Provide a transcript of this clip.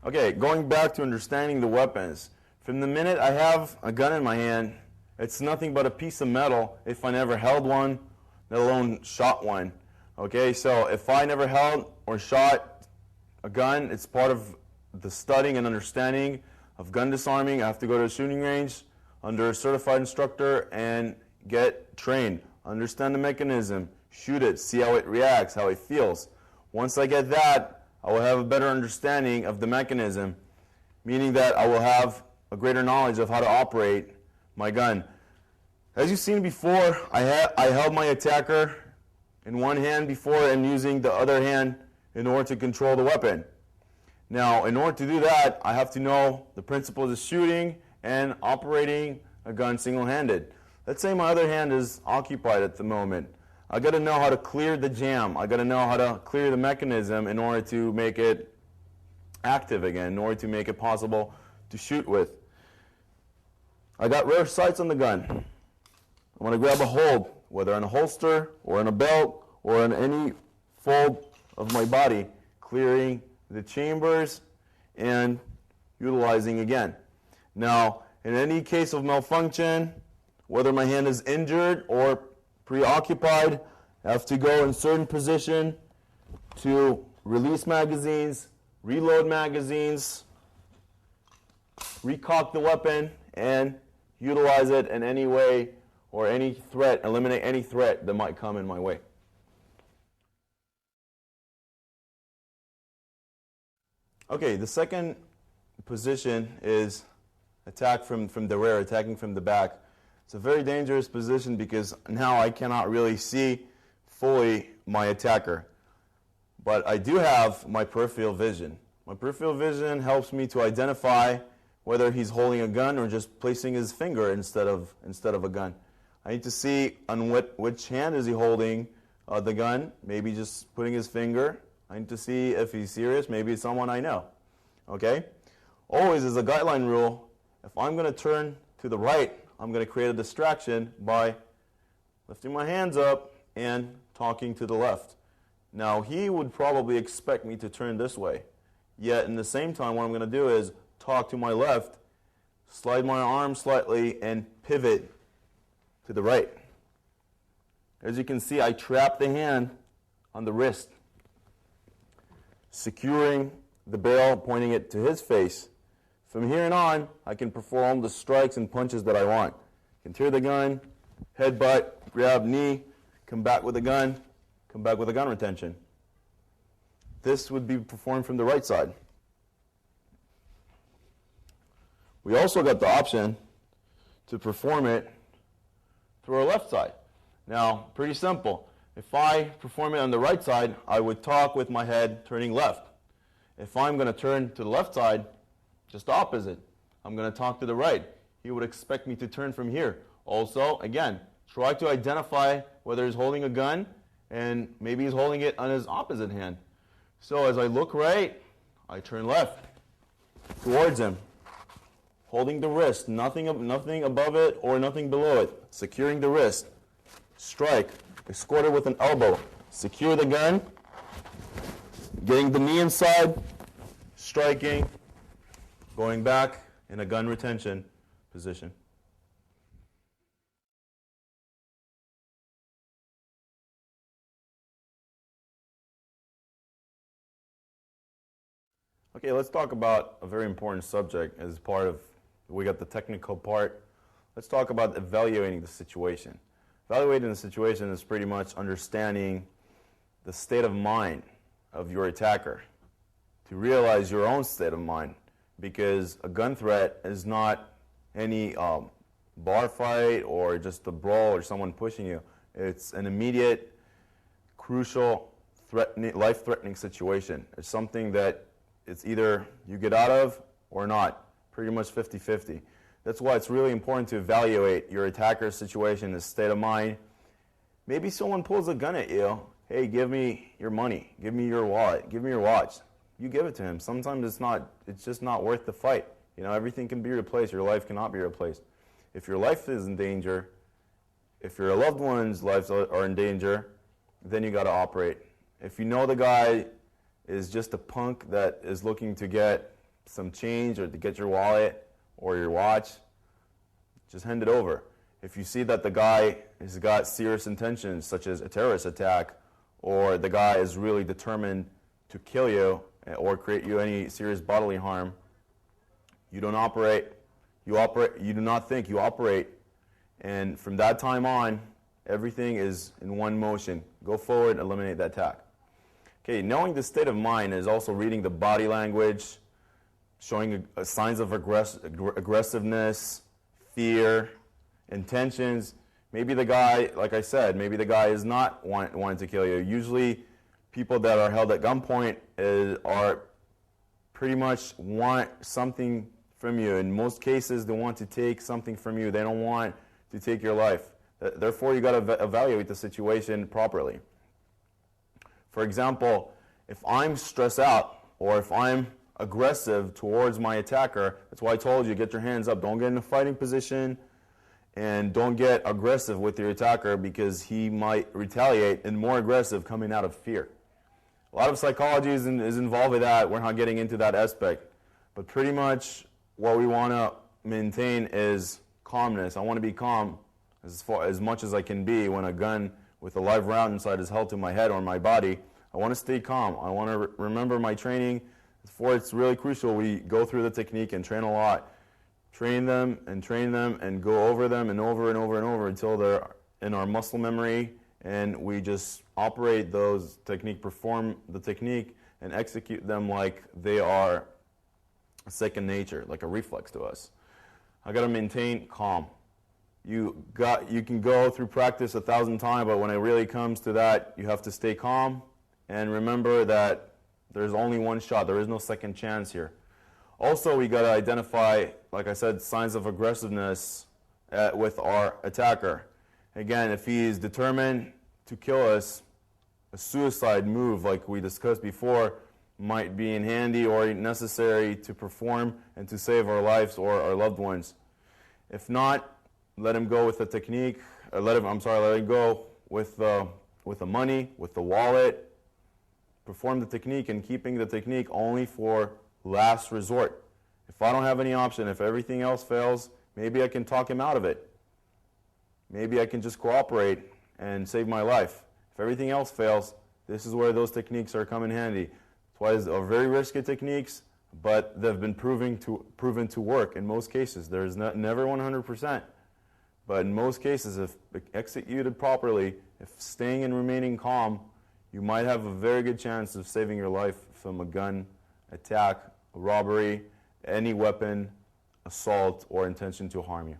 Okay, going back to understanding the weapons. From the minute I have a gun in my hand, it's nothing but a piece of metal if I never held one, let alone shot one. Okay, so if I never held or shot a gun, it's part of the studying and understanding of gun disarming. I have to go to a shooting range under a certified instructor and get trained. Understand the mechanism, shoot it, see how it reacts, how it feels. Once I get that, I will have a better understanding of the mechanism, meaning that I will have a greater knowledge of how to operate my gun. As you've seen before, I held my attacker in one hand before and using the other hand in order to control the weapon. Now, in order to do that, I have to know the principles of shooting and operating a gun single-handed. Let's say my other hand is occupied at the moment. I got to know how to clear the jam. I got to know how to clear the mechanism in order to make it active again, in order to make it possible to shoot with. I got rear sights on the gun. I'm going to grab a hold, whether in a holster or in a belt or in any fold of my body, clearing the chambers and utilizing again. Now, in any case of malfunction, whether my hand is injured or preoccupied, I have to go in certain position to release magazines, reload magazines, recock the weapon, and utilize it in any way or any threat, eliminate any threat that might come in my way. Okay, the second position is attack from the rear, attacking from the back. It's a very dangerous position because now I cannot really see fully my attacker. But I do have my peripheral vision. My peripheral vision helps me to identify whether he's holding a gun or just placing his finger instead of a gun. I need to see on which hand is he holding the gun, maybe just putting his finger. I need to see if he's serious, maybe it's someone I know. Okay? Always as a guideline rule, if I'm going to turn to the right, I'm going to create a distraction by lifting my hands up and talking to the left. Now, he would probably expect me to turn this way. Yet, in the same time, what I'm going to do is talk to my left, slide my arm slightly, and pivot to the right. As you can see, I trap the hand on the wrist, securing the barrel, pointing it to his face. From here on, I can perform the strikes and punches that I want. I can tear the gun, headbutt, grab knee, come back with the gun, come back with a gun retention. This would be performed from the right side. We also got the option to perform it through our left side. Now, pretty simple. If I perform it on the right side, I would talk with my head turning left. If I'm going to turn to the left side, just opposite. I'm going to talk to the right. He would expect me to turn from here. Also, again, try to identify whether he's holding a gun and maybe he's holding it on his opposite hand. So as I look right, I turn left towards him, holding the wrist, nothing above it or nothing below it, securing the wrist. Strike, escort it with an elbow, secure the gun, getting the knee inside, striking, going back in a gun retention position. Okay, let's talk about a very important subject as part of, we got the technical part. Let's talk about evaluating the situation. Evaluating the situation is pretty much understanding the state of mind of your attacker, to realize your own state of mind, because a gun threat is not any bar fight or just a brawl or someone pushing you. It's an immediate, crucial, life-threatening situation. It's something that it's either you get out of or not, pretty much 50-50. That's why it's really important to evaluate your attacker's situation, his state of mind. Maybe someone pulls a gun at you. Hey, give me your money, give me your wallet, give me your watch. You give it to him. Sometimes it's just not worth the fight. You know, everything can be replaced. Your life cannot be replaced. If your life is in danger, if your loved one's lives are in danger, then you got to operate. If you know the guy is just a punk that is looking to get some change or to get your wallet or your watch, just hand it over. If you see that the guy has got serious intentions, such as a terrorist attack, or the guy is really determined to kill you or create you any serious bodily harm, you don't operate, you do not think, you operate. And from that time on, everything is in one motion. Go forward, eliminate that attack. Okay, knowing the state of mind is also reading the body language, showing signs of aggressiveness, fear, intentions. Maybe the guy, like I said, maybe the guy is not wanting to kill you. Usually people that are held at gunpoint are pretty much want something from you. In most cases, they want to take something from you. They don't want to take your life. Therefore, you got to evaluate the situation properly. For example, if I'm stressed out or if I'm aggressive towards my attacker, that's why I told you, get your hands up. Don't get in a fighting position and don't get aggressive with your attacker because he might retaliate and more aggressive coming out of fear. A lot of psychology is involved with that. We're not getting into that aspect. But pretty much what we want to maintain is calmness. I want to be calm as much as I can be when a gun with a live round inside is held to my head or my body. I want to stay calm. I want to remember my training. Therefore, it's really crucial we go through the technique and train a lot. Train them and go over them and over and over and over until they're in our muscle memory, and we just operate those technique, perform the technique, and execute them like they are second nature, like a reflex to us. I got to maintain calm. You can go through practice 1,000 times, but when it really comes to that, you have to stay calm and remember that there's only one shot. There is no second chance here. Also, we got to identify, like I said, signs of aggressiveness with our attacker. Again, if he is determined to kill us, a suicide move, like we discussed before, might be in handy or necessary to perform and to save our lives or our loved ones. If not, let him go with the technique. Let him go with the money, with the wallet. Perform the technique, and keeping the technique only for last resort. If I don't have any option, if everything else fails, maybe I can talk him out of it. Maybe I can just cooperate and save my life. If everything else fails, this is where those techniques are come in handy. That's why they're very risky techniques, but they've been proven to work in most cases. There's never 100%, but in most cases, if executed properly, if staying and remaining calm, you might have a very good chance of saving your life from a gun attack, a robbery, any weapon, assault, or intention to harm you.